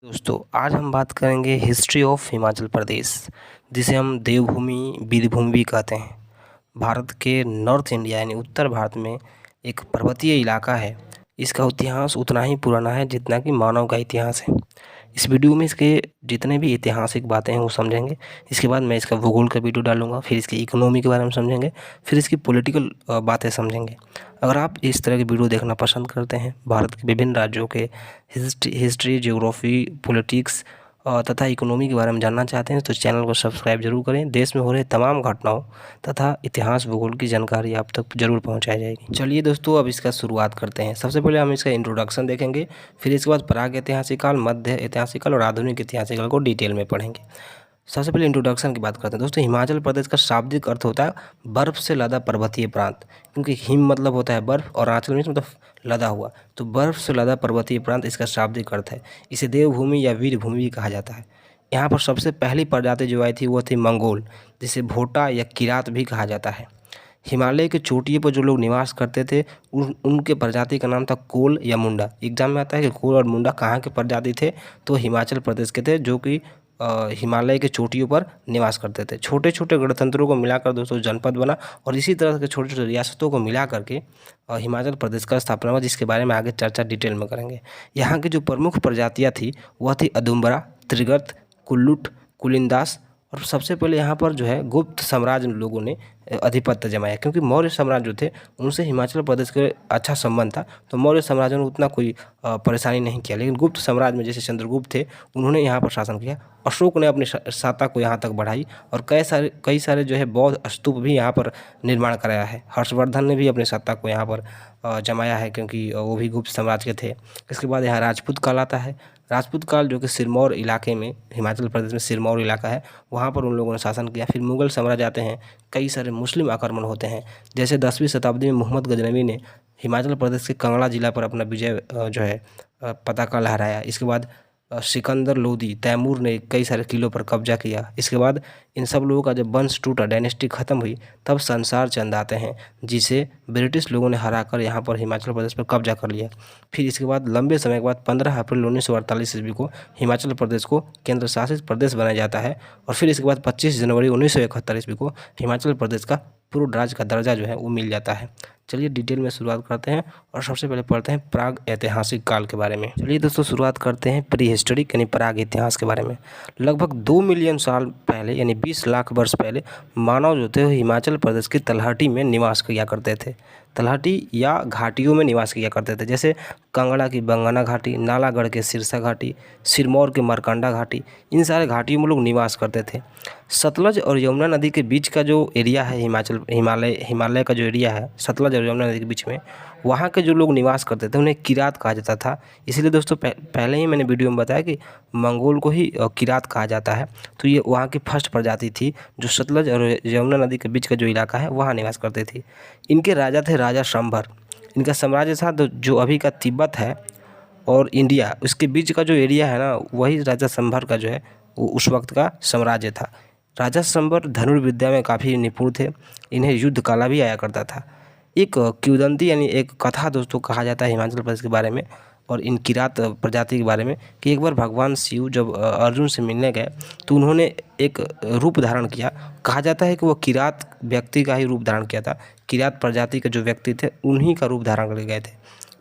दोस्तों आज हम बात करेंगे हिस्ट्री ऑफ हिमाचल प्रदेश, जिसे हम देवभूमि वीरभूमि भी कहते हैं। भारत के नॉर्थ इंडिया यानी उत्तर भारत में एक पर्वतीय इलाका है। इसका इतिहास उतना ही पुराना है जितना कि मानव का इतिहास है। इस वीडियो में इसके जितने भी ऐतिहासिक बातें हैं वो समझेंगे। इसके बाद मैं इसका भूगोल का वीडियो डालूंगा, फिर इसकी इकोनॉमी के बारे में समझेंगे, फिर इसकी पॉलिटिकल बातें समझेंगे। अगर आप इस तरह के वीडियो देखना पसंद करते हैं, भारत के विभिन्न राज्यों के हिस्ट्री, ज्योग्राफी, पॉलिटिक्स तथा इकोनॉमी के बारे में जानना चाहते हैं तो चैनल को सब्सक्राइब जरूर करें। देश में हो रहे तमाम घटनाओं तथा इतिहास भूगोल की जानकारी आप तक जरूर पहुंचाई जाएगी। चलिए दोस्तों, अब इसका शुरुआत करते हैं। सबसे पहले हम इसका इंट्रोडक्शन देखेंगे, फिर इसके बाद प्राग ऐतिहासिक काल, मध्य ऐतिहासिक काल और आधुनिक ऐतिहासिक काल को डिटेल में पढ़ेंगे। सबसे पहले इंट्रोडक्शन की बात करते हैं। दोस्तों, हिमाचल प्रदेश का शाब्दिक अर्थ होता है बर्फ़ से लदा पर्वतीय प्रांत, क्योंकि हिम मतलब होता है बर्फ़ और आंचल में मतलब लदा हुआ, तो बर्फ़ से लदा पर्वतीय प्रांत इसका शाब्दिक अर्थ है। इसे देवभूमि या वीरभूमि भी कहा जाता है। यहाँ पर सबसे पहली प्रजाति जो आई थी वो थी मंगोल, जिसे भोटा या किरात भी कहा जाता है। हिमालय की चोटियों पर जो लोग निवास करते थे उनके प्रजाति का नाम था कोल या मुंडा। एग्जाम में आता है कि कोल और मुंडा कहाँ के प्रजाति थे, तो हिमाचल प्रदेश के थे, जो कि हिमालय के चोटियों पर निवास करते थे। छोटे छोटे गणतंत्रों को मिलाकर दोस्तों जनपद बना, और इसी तरह के छोटे छोटे रियासतों को मिला करके हिमाचल प्रदेश का स्थापना हुआ, जिसके बारे में आगे चर्चा डिटेल में करेंगे। यहाँ की जो प्रमुख प्रजातियाँ थी वह थी अदुम्बरा, त्रिगर्त, कुल्लूट, कुलिंदास, और सबसे पहले यहाँ पर जो है गुप्त साम्राज्य लोगों ने आधिपत्य जमाया, क्योंकि मौर्य साम्राज्य जो थे उनसे हिमाचल प्रदेश के अच्छा संबंध था, तो मौर्य साम्राज्य ने उतना कोई परेशानी नहीं किया। लेकिन गुप्त साम्राज्य में जैसे चंद्रगुप्त थे, उन्होंने यहाँ पर शासन किया। अशोक ने अपनी सत्ता को यहाँ तक बढ़ाई और कई सारे जो है बौद्ध स्तूप भी यहाँ पर निर्माण कराया है। हर्षवर्धन ने भी अपनी सत्ता को यहाँ पर जमाया है, क्योंकि वो भी गुप्त साम्राज्य के थे। इसके बाद यहाँ राजपूत काल आता है। राजपूत काल जो कि सिरमौर इलाके में, हिमाचल प्रदेश में सिरमौर इलाका है, वहाँ पर उन लोगों ने शासन किया। फिर मुगल साम्राज्य आते हैं, कई सारे मुस्लिम आक्रमण होते हैं। जैसे 10वीं शताब्दी में मोहम्मद गजनवी ने हिमाचल प्रदेश के कांगड़ा जिला पर अपना विजय जो है पताका लहराया। इसके बाद सिकंदर लोदी, तैमूर ने कई सारे किलों पर कब्जा किया। इसके बाद इन सब लोगों का जब वंश टूटा, डायनेस्टी खत्म हुई, तब संसार चंद आते हैं, जिसे ब्रिटिश लोगों ने हराकर यहाँ पर हिमाचल प्रदेश पर कब्जा कर लिया। फिर इसके बाद लंबे समय के बाद 15 अप्रैल 1948 ईस्वी को हिमाचल प्रदेश को केंद्र शासित प्रदेश बनाया जाता है, और फिर इसके बाद 25 जनवरी 1971 ईस्वी को हिमाचल प्रदेश का पूर्ण राज्य का दर्जा जो है वो मिल जाता है। चलिए डिटेल में शुरुआत करते हैं और सबसे पहले पढ़ते हैं प्राग ऐतिहासिक काल के बारे में। चलिए दोस्तों, शुरुआत करते हैं प्री हिस्टोरिक यानी प्राग इतिहास के बारे में। लगभग 2 मिलियन साल पहले यानी 20 लाख वर्ष पहले मानव जो थे वो हिमाचल प्रदेश की तलहटी में निवास किया करते थे। तलहटी या घाटियों में निवास किया करते थे, जैसे कांगड़ा की बंगना घाटी, नालागढ़ के सिरसा घाटी, सिरमौर के मरकंडा घाटी, इन सारे घाटियों में लोग निवास करते थे। सतलज और यमुना नदी के बीच का जो एरिया है, हिमालय का जो एरिया है सतलज और यमुना नदी के बीच में, वहाँ के जो लोग निवास करते थे उन्हें किरात कहा जाता था। इसलिए दोस्तों पहले ही मैंने वीडियो में बताया कि मंगोल को ही किरात कहा जाता है। तो ये वहाँ की फर्स्ट प्रजाति थी जो सतलज और यमुना नदी के बीच का जो इलाका है वहाँ निवास करते थे। इनके राजा थे राजा शंभर। इनका साम्राज्य था जो अभी का तिब्बत है और इंडिया, उसके बीच का जो एरिया है ना, वही राजा शंभर का जो है वो उस वक्त का साम्राज्य था। राजा शंभर धनुर्विद्या में काफ़ी निपुण थे। इन्हें युद्ध कला भी आया करता था। एक किंवदंती यानी एक कथा दोस्तों कहा जाता है हिमाचल प्रदेश के बारे में और इन किरात प्रजाति के बारे में, कि एक बार भगवान शिव जब अर्जुन से मिलने गए तो उन्होंने एक रूप धारण किया। कहा जाता है कि वो किरात व्यक्ति का ही रूप धारण किया था। किरात प्रजाति के जो व्यक्ति थे उन्हीं का रूप धारण कर गए थे,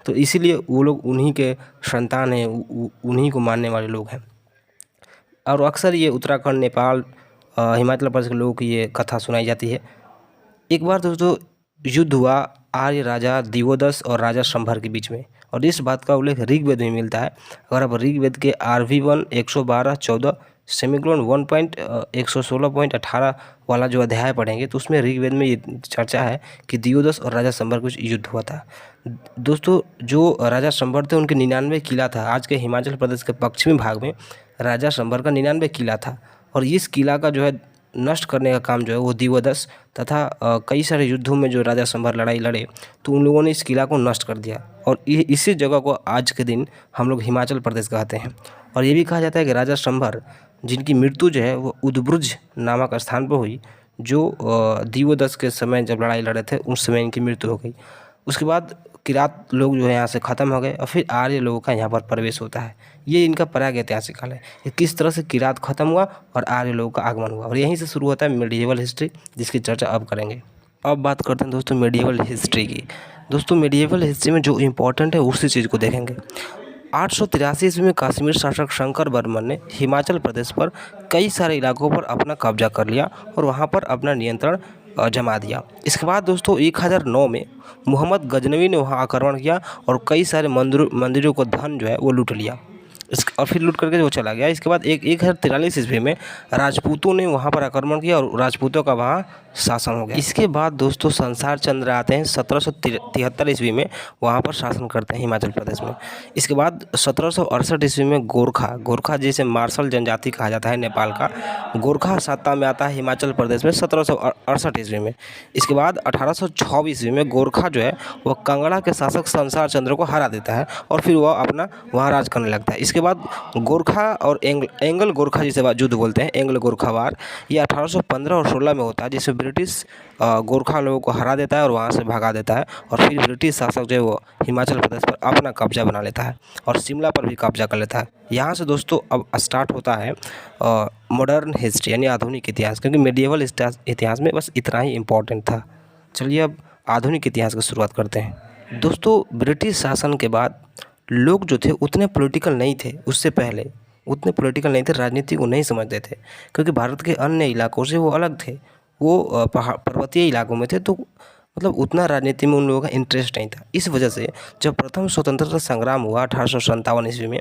तो इसीलिए वो लोग उन्हीं के संतान हैं, उन्हीं को मानने वाले लोग हैं। और अक्सर ये उत्तराखंड, नेपाल, हिमाचल प्रदेश के लोगों की ये कथा सुनाई जाती है। एक बार दोस्तों युद्ध हुआ आर्य राजा दिवोदस और राजा शंभर के बीच में, और इस बात का उल्लेख ऋग्वेद में मिलता है। अगर आप ऋग्वेद के RV1 112:14 सेमीकोलन 1.116.18 वाला जो अध्याय पढ़ेंगे तो उसमें ऋग्वेद में ये चर्चा है कि दिवोदस और राजा शंभर कुछ युद्ध हुआ था। दोस्तों जो राजा शंभर थे उनके 99 किला था। आज के हिमाचल प्रदेश के पश्चिमी भाग में राजा शंभर का 99 किला था, और इस किला का जो है नष्ट करने का काम जो है वो दिवोदस तथा कई सारे युद्धों में जो राजा शंभर लड़ाई लड़े तो उन लोगों ने इस किला को नष्ट कर दिया, और इसी जगह को आज के दिन हम लोग हिमाचल प्रदेश कहते हैं। और ये भी कहा जाता है कि राजा शंभर जिनकी मृत्यु जो है वो उद्ब्रुज नामक स्थान पर हुई, जो दिवोदस के समय जब लड़ाई लड़े थे उस समय इनकी मृत्यु हो गई। उसके बाद किरात लोग जो है यहाँ से ख़त्म हो गए और फिर आर्य लोगों का यहाँ पर प्रवेश होता है। ये इनका प्रागैतिहासिक काल है। ये किस तरह से किरात खत्म हुआ और आर्य लोगों का आगमन हुआ, और यहीं से शुरू होता है मिडिएवल हिस्ट्री, जिसकी चर्चा अब करेंगे। अब बात करते हैं दोस्तों मिडिएवल हिस्ट्री की। दोस्तों मिडिएवल हिस्ट्री में जो इम्पोर्टेंट है उसी चीज़ को देखेंगे। 883 ईस्वी में कश्मीर शासक शंकर वर्मन ने हिमाचल प्रदेश पर कई सारे इलाकों पर अपना कब्जा कर लिया और वहाँ पर अपना नियंत्रण जमा दिया। इसके बाद दोस्तों 1009 में मोहम्मद गजनवी ने वहाँ आक्रमण किया और कई सारे मंदिरों को धन जो है वो लूट लिया। और फिर लूट करके वो चला गया। इसके बाद 1043 ईस्वी में राजपूतों ने वहाँ पर आक्रमण किया और राजपूतों का वहाँ शासन हो गया। इसके बाद दोस्तों संसार चंद्र आते हैं 1773 ईस्वी में, वहाँ पर शासन करते हैं हिमाचल प्रदेश में। इसके बाद 1768 ईस्वी में गोरखा जिसे मार्शल जनजाति कहा जाता है नेपाल का, गोरखा सत्ता में आता है हिमाचल प्रदेश में 1768 ईस्वी में। इसके बाद 1826 ईस्वी में गोरखा जो है वह कांगड़ा के शासक संसार चंद्र को हरा देता है और फिर वह अपना वहाँ राज करने लगता है। इसके बाद गोरखा और एंगल गोरखा जिसे युद्ध बोलते हैं, एंग्ल गोरखा वार, ये 1815 और 16 में होता है, जिसमें ब्रिटिश गोरखा लोगों को हरा देता है और वहाँ से भगा देता है और फिर ब्रिटिश शासक जो है वो हिमाचल प्रदेश पर अपना कब्जा बना लेता है और शिमला पर भी कब्जा कर लेता है। यहाँ से दोस्तों अब स्टार्ट होता है मॉडर्न हिस्ट्री यानी आधुनिक इतिहास, क्योंकि मेडिएवल इतिहास में बस इतना ही इम्पोर्टेंट था। चलिए अब आधुनिक इतिहास की शुरुआत करते हैं। दोस्तों ब्रिटिश शासन के बाद लोग जो थे उतने पॉलिटिकल नहीं थे, उससे पहले उतने पॉलिटिकल नहीं थे, राजनीति को नहीं समझते थे, क्योंकि भारत के अन्य इलाकों से वो अलग थे। वो पर्वतीय इलाकों में थे, तो मतलब उतना राजनीति में उन लोगों का इंटरेस्ट नहीं था। इस वजह से जब प्रथम स्वतंत्रता संग्राम हुआ 1857 ईस्वी में,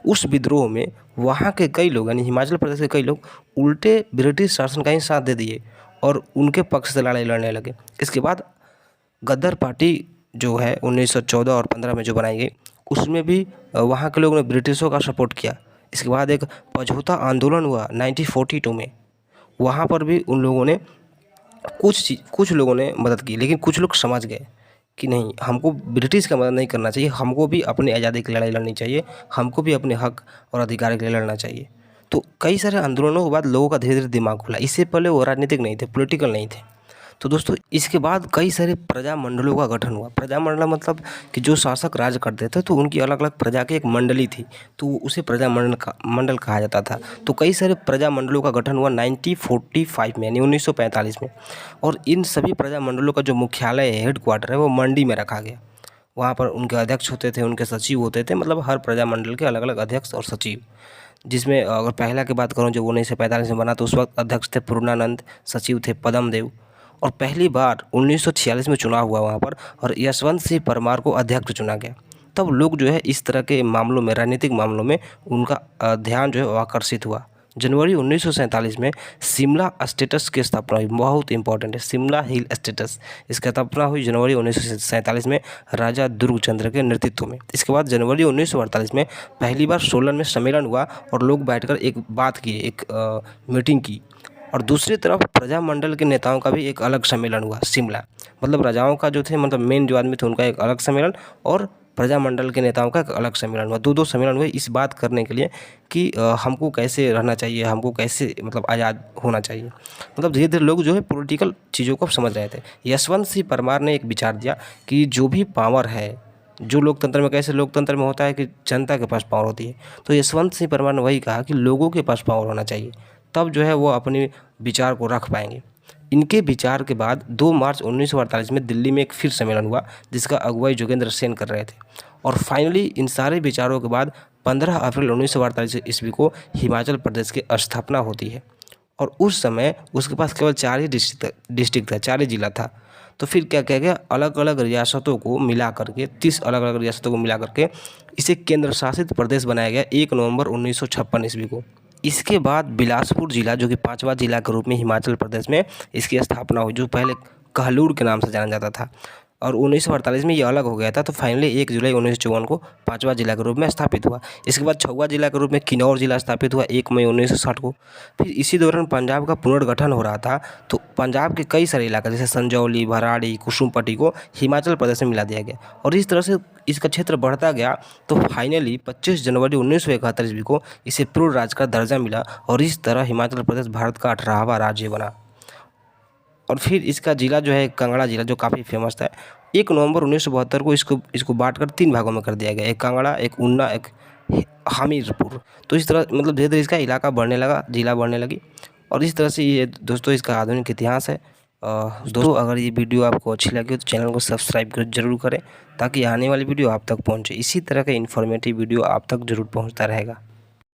उस विद्रोह में वहाँ के कई लोग यानी हिमाचल प्रदेश के कई लोग उल्टे ब्रिटिश शासन का ही साथ दे दिए और उनके पक्ष से लड़ाई लड़ने लगे। इसके बाद गद्दार पार्टी जो है 1914 और 15 में जो बनाई गई, उसमें भी वहाँ के लोगों ने ब्रिटिशों का सपोर्ट किया। इसके बाद एक पझौता आंदोलन हुआ 1942 में, वहाँ पर भी उन लोगों ने कुछ लोगों ने मदद की, लेकिन कुछ लोग समझ गए कि नहीं, हमको ब्रिटिश का मदद नहीं करना चाहिए, हमको भी अपनी आज़ादी की लड़ाई लड़नी चाहिए, हमको भी अपने हक और अधिकार के लिए लड़ना चाहिए। तो कई सारे आंदोलनों के बाद लोगों का धीरे धीरे दिमाग खुला। इससे पहले वो राजनीतिक नहीं थे, पॉलिटिकल नहीं थे। तो दोस्तों इसके बाद कई सारे प्रजामंडलों का गठन हुआ। प्रजामंडल मतलब कि जो शासक राज करते थे तो उनकी अलग अलग प्रजा की एक मंडली थी, तो उसे मंडल कहा जाता था। तो कई सारे प्रजामंडलों का गठन हुआ 1945 में यानी 1945 में, और इन सभी प्रजामंडलों का जो मुख्यालय है, हेड क्वार्टर है, वो मंडी में रखा गया। वहाँ पर उनके अध्यक्ष होते थे, उनके सचिव होते थे, मतलब हर प्रजामंडल के अलग अलग अध्यक्ष और सचिव। जिसमें अगर पहला की बात करूँ जो 1945 में बना, तो उस वक्त अध्यक्ष थे पूर्णानंद, सचिव थे पदम देव, और पहली बार 1946 में चुनाव हुआ वहाँ पर, और यशवंत सिंह परमार को अध्यक्ष चुना गया। तब लोग जो है इस तरह के मामलों में, राजनीतिक मामलों में उनका ध्यान जो है आकर्षित हुआ। जनवरी 1947 में शिमला स्टेटस की स्थापना हुई, बहुत इंपॉर्टेंट है, शिमला हिल स्टेटस, इसकी स्थापना हुई जनवरी 1947 में राजा दुर्गचंद्र के नेतृत्व में। इसके बाद जनवरी 1948 में पहली बार सोलन में सम्मेलन हुआ और लोग बैठकर एक बात किए, एक मीटिंग की। और दूसरी तरफ प्रजामंडल के नेताओं का भी एक अलग सम्मेलन हुआ शिमला, मतलब राजाओं का जो थे, मतलब मेन जो आदमी थे उनका एक अलग सम्मेलन और प्रजामंडल के नेताओं का एक अलग सम्मेलन हुआ। दो सम्मेलन हुए इस बात करने के लिए कि हमको कैसे रहना चाहिए, हमको कैसे मतलब आज़ाद होना चाहिए। मतलब धीरे धीरे लोग जो है पॉलिटिकल चीज़ों को समझ रहे थे। यशवंत सिंह परमार ने एक विचार दिया कि जो भी पावर है, जो लोकतंत्र में, कैसे लोकतंत्र में होता है कि जनता के पास पावर होती है, तो यशवंत सिंह परमार ने वही कहा कि लोगों के पास पावर होना चाहिए, तब जो है वो अपने विचार को रख पाएंगे। इनके विचार के बाद 2 मार्च 1948 में दिल्ली में एक फिर सम्मेलन हुआ, जिसका अगुवाई जोगेंद्र सेन कर रहे थे। और फाइनली इन सारे विचारों के बाद 15 अप्रैल 1948 ईस्वी को हिमाचल प्रदेश की स्थापना होती है। और उस समय उसके पास केवल 4 ही डिस्ट्रिक्ट था, 4 ही जिला था। तो फिर क्या किया गया, अलग अलग रियासतों को मिला करके, 30 अलग अलग रियासतों को मिला करके इसे केंद्र शासित प्रदेश बनाया गया 1 नवंबर 1956 ईस्वी को। इसके बाद बिलासपुर जिला, जो कि 5वां जिला के रूप में हिमाचल प्रदेश में इसकी स्थापना हुई, जो पहले कहलूर के नाम से जाना जाता था, और 1948 में ये अलग हो गया था। तो फाइनली 1 जुलाई 1954 को 5वां जिला के रूप में स्थापित हुआ। इसके बाद 6वां जिला के रूप में किन्नौर जिला स्थापित हुआ 1 मई 1960 को। फिर इसी दौरान पंजाब का पुनर्गठन हो रहा था, तो पंजाब के कई सारे इलाके जैसे संजौली, भराड़ी, कुसुमपट्टी को हिमाचल प्रदेश में मिला दिया गया, और इस तरह से इसका क्षेत्र बढ़ता गया। तो फाइनली 25 जनवरी 1971 ईस्वी को इसे पूर्ण राज्य का दर्जा मिला, और इस तरह हिमाचल प्रदेश भारत का 18वां राज्य बना। और फिर इसका ज़िला जो है कांगड़ा ज़िला, जो काफ़ी फेमस था। 1 नवंबर 1972 को इसको बांटकर 3 भागों में कर दिया गया, एक कांगड़ा, एक ऊना, एक हमीरपुर। तो इस तरह मतलब धीरे धीरे इसका इलाका बढ़ने लगा, जिला बढ़ने लगी, और इस तरह से ये दोस्तों इसका आधुनिक इतिहास है। दोस्तों अगर ये वीडियो आपको अच्छी लगी हो तो चैनल को सब्सक्राइब जरूर करें, ताकि आने वाली वीडियो आप तक पहुंचे। इसी तरह का इन्फॉर्मेटिव वीडियो आप तक जरूर पहुंचता रहेगा।